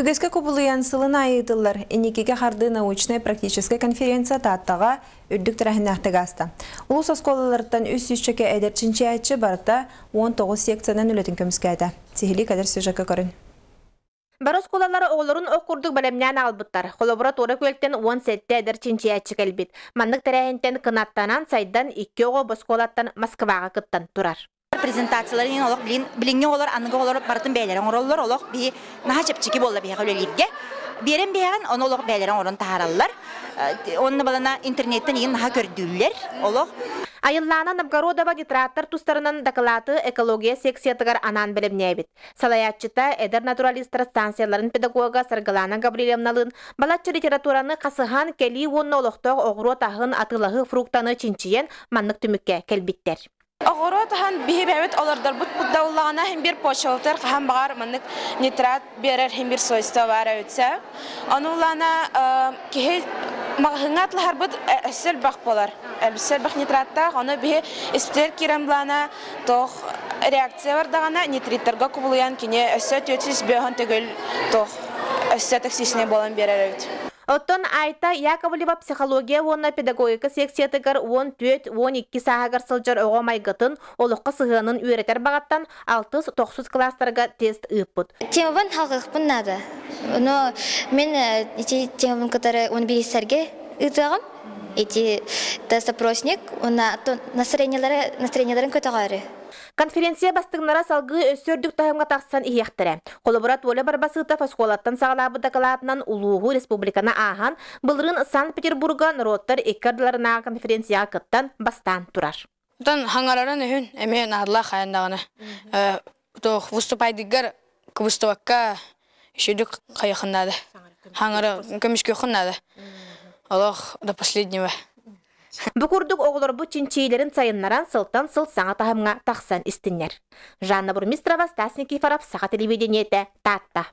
Үгеске кубулуян сылын айытылар, энекеге харды научная практическая конференция таттаға үрдік тірәхінәқтіғаста. Улус осколаларыттан үс чеке әдерчінші әтші барыта 19 секциянан үлетін көміскәді. Сихили кәдір сөжікі көрін. Бар осколалары оғылырын оқырдық бәлемнен албыттар. Коллабораторы көлттен 10 сетті әдерчінші әтші кәлбет. Маннық тірәхінтен қынаттанан сайдан 2 оғы босколаттан Москваға кыттан тұрар. Презентацияларын олық біліңе олар, анығы олар барытын бәйлерін оралылар, олық бі наға чепчекі болды бейға өлелерге. Берен бейген, оны олық бәйлерін орын тағаралылар. Оны балана интернеттен ең наға көрділер, олық. Айыллана Новгородова нитраттар тустарынан доколаты экология секциятыгар анан білімнебет. Салаятчыта эдер натуралистер станцияларын педагога Саргалана Габриэльевналын балатчы литератураны қасыған кели онны олықтық оғыру тағын атылығы фруктаны чинчиен маннық түмікке келбиттер. Оғыру тағын бейбәбет олардар бұддаулағына хем бір почылтыр қаған бағар маннық нитрат берер хем бір сойста бар өтсе. Онулана кехе мағыңатлығар бұд әсел бақ болар. Әлбісел бақ нитратта, оны бе іспітер керамлана тоқ реакция бардағана нитриттерға күбілуян кене өсет өтсіз бейхін түгіл тоқ өсет әксесіне болан берер өт. Оттон айта Яковлева психология онна педагогика секциятыгар 14-12 сағагар сылжар оғамайгытын олыққа сығанын үйретер бағаттан 6-9 кластарға тест ұйыппыд. Темаван халқықпын нады. Мен темаван катары 11-сәрге ұйтығым. Тест-опросник, настроенияларын көтіғары. Конференция бастығынара салғы өссөрдік тағымға тақсан иектірі. Коллаборат олы барбасыта фасколаттан сағалабы дақалатынан Улуғу республикана аған бұлырын Санкт-Петербурга народтар еккардыларына конференция кыттан бастан тұрар. Бұдан хаңарарын үйін әме нағдыла қайындағына. Выступайдығар күбістуаққа үшедік қайықынады. Хаңары көмішке қынады. Олық до последнего. Бүкурдук оғылыр бұ чинчейлерін сайыннаран сылтан сыл саңа тахымға тақсан істінер. Жанна Бурмистрова, Стас Никифоров, Саха телевидениеті, Татта.